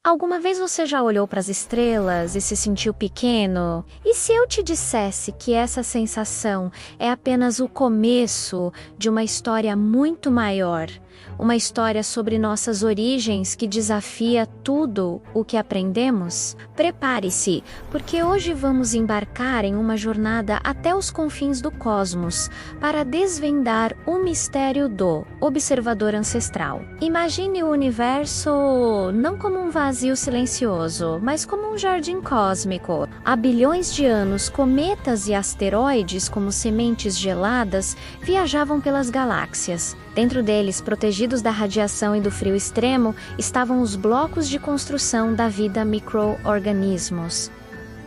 Alguma vez você já olhou para as estrelas e se sentiu pequeno? E se eu te dissesse que essa sensação é apenas o começo de uma história muito maior? Uma história sobre nossas origens que desafia tudo o que aprendemos? Prepare-se, porque hoje vamos embarcar em uma jornada até os confins do cosmos para desvendar o mistério do observador ancestral. Imagine o universo não como um vazio silencioso, mas como um jardim cósmico. Há bilhões de anos, cometas e asteroides, como sementes geladas, viajavam pelas galáxias. Dentro deles, protegidos da radiação e do frio extremo, estavam os blocos de construção da vida micro-organismos.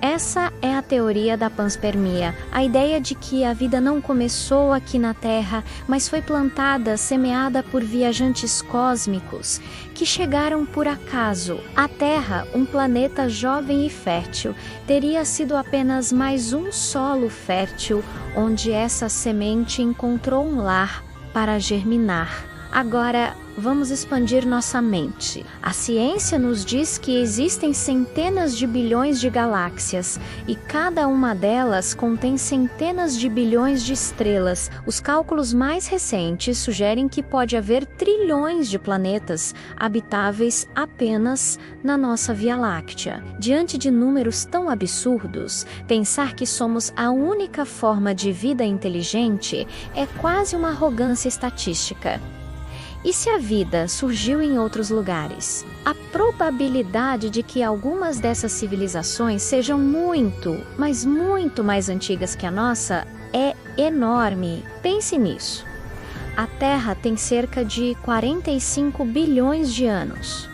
Essa é a teoria da panspermia, a ideia de que a vida não começou aqui na Terra, mas foi plantada, semeada por viajantes cósmicos que chegaram por acaso. A Terra, um planeta jovem e fértil, teria sido apenas mais um solo fértil onde essa semente encontrou um lar para germinar. Agora, vamos expandir nossa mente. A ciência nos diz que existem centenas de bilhões de galáxias e cada uma delas contém centenas de bilhões de estrelas. Os cálculos mais recentes sugerem que pode haver trilhões de planetas habitáveis apenas na nossa Via Láctea. Diante de números tão absurdos, pensar que somos a única forma de vida inteligente é quase uma arrogância estatística. E se a vida surgiu em outros lugares? A probabilidade de que algumas dessas civilizações sejam muito, mas muito mais antigas que a nossa é enorme. Pense nisso. A Terra tem cerca de 45 bilhões de anos,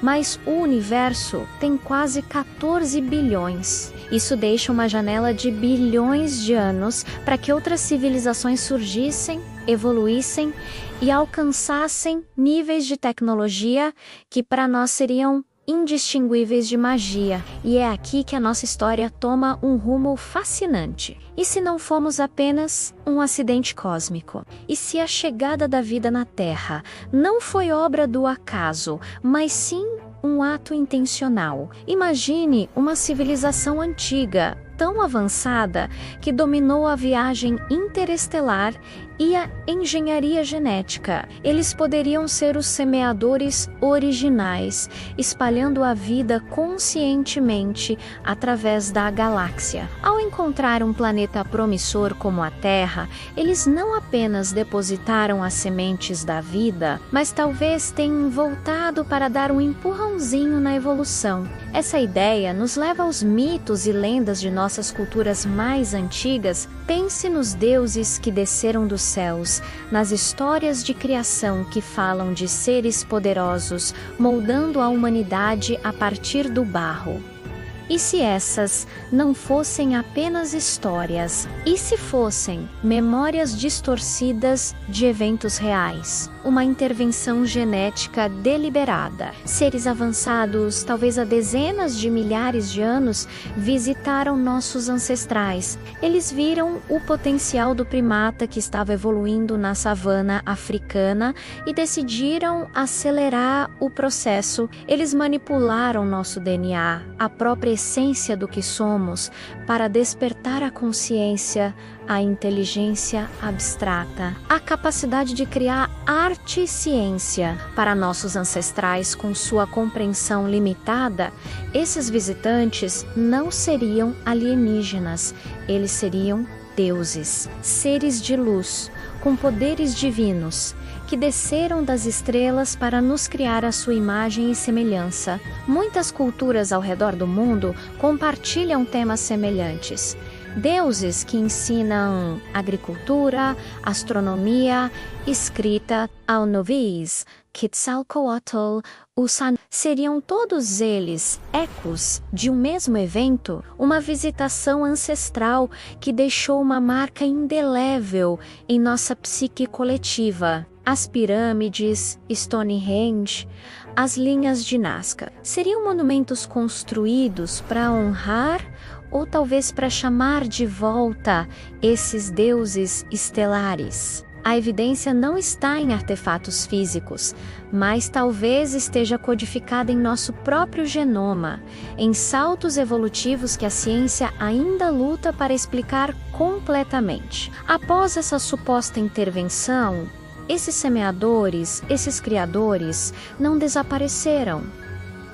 mas o universo tem quase 14 bilhões. Isso deixa uma janela de bilhões de anos para que outras civilizações surgissem, evoluíssem e alcançassem níveis de tecnologia que para nós seriam indistinguíveis de magia. E é aqui que a nossa história toma um rumo fascinante. E se não fomos apenas um acidente cósmico? E se a chegada da vida na Terra não foi obra do acaso, mas sim um ato intencional? Imagine uma civilização antiga, tão avançada, que dominou a viagem interestelar e a engenharia genética. Eles poderiam ser os semeadores originais, espalhando a vida conscientemente através da galáxia. Ao encontrar um planeta promissor como a Terra, eles não apenas depositaram as sementes da vida, mas talvez tenham voltado para dar um empurrãozinho na evolução. Essa ideia nos leva aos mitos e lendas de nossas culturas mais antigas. Pense nos deuses que desceram dos céus, nas histórias de criação que falam de seres poderosos moldando a humanidade a partir do barro. E se essas não fossem apenas histórias? E se fossem memórias distorcidas de eventos reais? Uma intervenção genética deliberada. Seres avançados, talvez há dezenas de milhares de anos, visitaram nossos ancestrais. Eles viram o potencial do primata que estava evoluindo na savana africana e decidiram acelerar o processo. Eles manipularam nosso DNA, a própria essência do que somos, para despertar a consciência, a inteligência abstrata, a capacidade de criar arte e ciência. Para nossos ancestrais, com sua compreensão limitada, esses visitantes não seriam alienígenas, eles seriam deuses, seres de luz, com poderes divinos, que desceram das estrelas para nos criar a sua imagem e semelhança. Muitas culturas ao redor do mundo compartilham temas semelhantes. Deuses que ensinam agricultura, astronomia, escrita, Al-Noviz, Quetzalcoatl, Usan, seriam todos eles ecos de um mesmo evento, uma visitação ancestral que deixou uma marca indelével em nossa psique coletiva. As pirâmides, Stonehenge, as linhas de Nazca seriam monumentos construídos para honrar ou talvez para chamar de volta esses deuses estelares. A evidência não está em artefatos físicos, mas talvez esteja codificada em nosso próprio genoma, em saltos evolutivos que a ciência ainda luta para explicar completamente. Após essa suposta intervenção, esses semeadores, esses criadores, não desapareceram.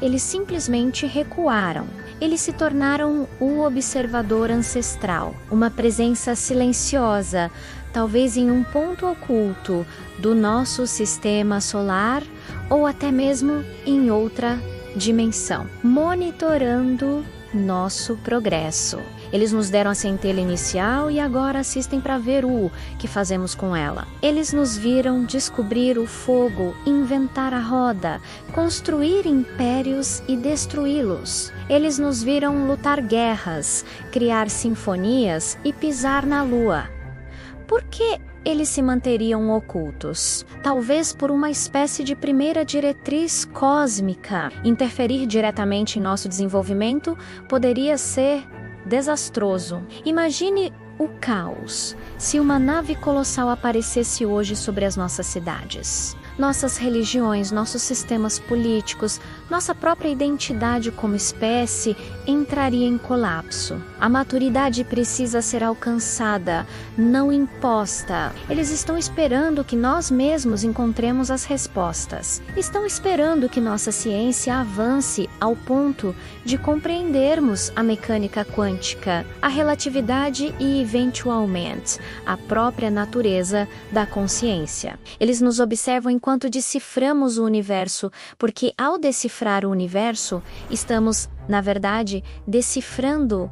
Eles simplesmente recuaram. Eles se tornaram o observador ancestral, uma presença silenciosa, talvez em um ponto oculto do nosso sistema solar ou até mesmo em outra dimensão, monitorando nosso progresso. Eles nos deram a centelha inicial e agora assistem para ver o que fazemos com ela. Eles nos viram descobrir o fogo, inventar a roda, construir impérios e destruí-los. Eles nos viram lutar guerras, criar sinfonias e pisar na lua. Por que eles se manteriam ocultos? Talvez por uma espécie de primeira diretriz cósmica. Interferir diretamente em nosso desenvolvimento poderia ser desastroso. Imagine o caos se uma nave colossal aparecesse hoje sobre as nossas cidades. Nossas religiões, nossos sistemas políticos, nossa própria identidade como espécie entraria em colapso. A maturidade precisa ser alcançada, não imposta. Eles estão esperando que nós mesmos encontremos as respostas. Estão esperando que nossa ciência avance ao ponto de compreendermos a mecânica quântica, a relatividade e, eventualmente, a própria natureza da consciência. Eles nos observam enquanto deciframos o universo, porque ao decifrar o universo, estamos, na verdade, decifrando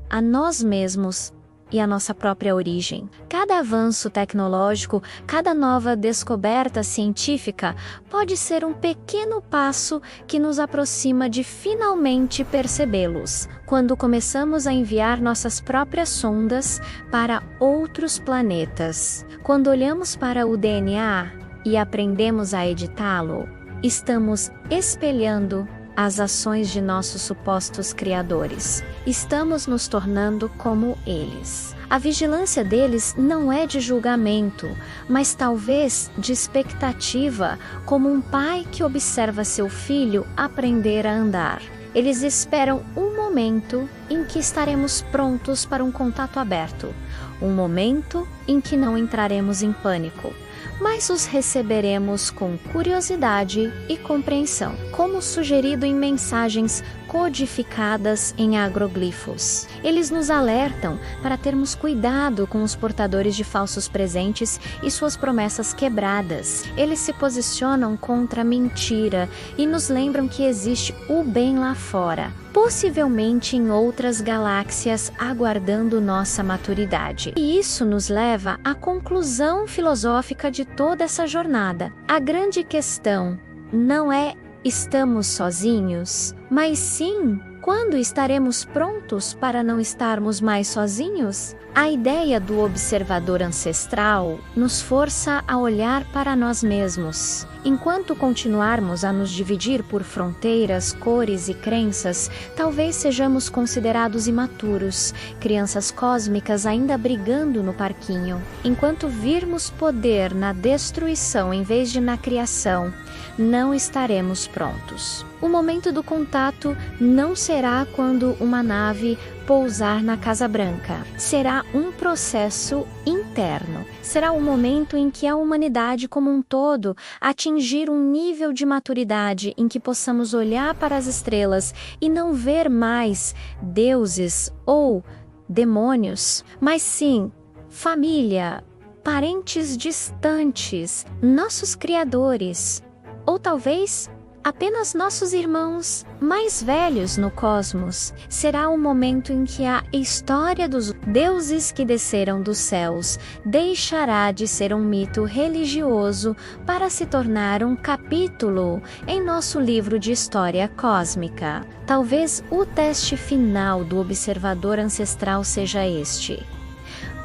a nós mesmos e a nossa própria origem. Cada avanço tecnológico, cada nova descoberta científica pode ser um pequeno passo que nos aproxima de finalmente percebê-los. Quando começamos a enviar nossas próprias sondas para outros planetas, quando olhamos para o DNA e aprendemos a editá-lo, estamos espelhando as ações de nossos supostos criadores. Estamos nos tornando como eles. A vigilância deles não é de julgamento, mas talvez de expectativa, como um pai que observa seu filho aprender a andar. Eles esperam um momento em que estaremos prontos para um contato aberto, um momento em que não entraremos em pânico, mas os receberemos com curiosidade e compreensão, como sugerido em mensagens codificadas em agroglifos. Eles nos alertam para termos cuidado com os portadores de falsos presentes e suas promessas quebradas. Eles se posicionam contra a mentira e nos lembram que existe o bem lá fora, possivelmente em outras galáxias aguardando nossa maturidade. E isso nos leva à conclusão filosófica de toda essa jornada. A grande questão não é estamos sozinhos, mas sim quando estaremos prontos para não estarmos mais sozinhos? A ideia do observador ancestral nos força a olhar para nós mesmos. Enquanto continuarmos a nos dividir por fronteiras, cores e crenças, talvez sejamos considerados imaturos, crianças cósmicas ainda brigando no parquinho. Enquanto virmos poder na destruição em vez de na criação, não estaremos prontos. O momento do contato não será quando uma nave pousar na Casa Branca. Será um processo interno. Será o momento em que a humanidade como um todo atingir um nível de maturidade em que possamos olhar para as estrelas e não ver mais deuses ou demônios, mas sim família, parentes distantes, nossos criadores, ou talvez apenas nossos irmãos mais velhos no cosmos. Será o momento em que a história dos deuses que desceram dos céus deixará de ser um mito religioso para se tornar um capítulo em nosso livro de história cósmica. Talvez o teste final do observador ancestral seja este.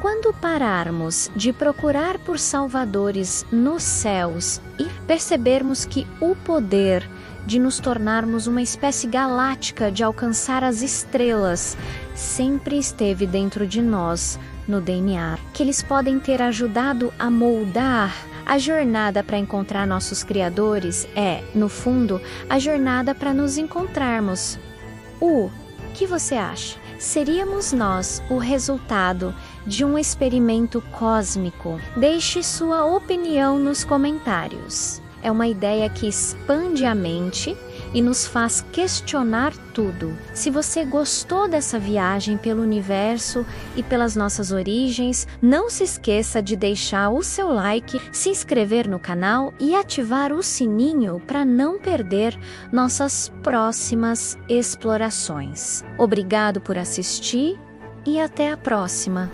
Quando pararmos de procurar por salvadores nos céus e percebermos que o poder de nos tornarmos uma espécie galáctica, de alcançar as estrelas, sempre esteve dentro de nós, no DNA, que eles podem ter ajudado a moldar. A jornada para encontrar nossos criadores é, no fundo, a jornada para nos encontrarmos. O que você acha? Seríamos nós o resultado de um experimento cósmico? Deixe sua opinião nos comentários. É uma ideia que expande a mente e nos faz questionar tudo. Se você gostou dessa viagem pelo universo e pelas nossas origens, não se esqueça de deixar o seu like, se inscrever no canal e ativar o sininho para não perder nossas próximas explorações. Obrigado por assistir e até a próxima!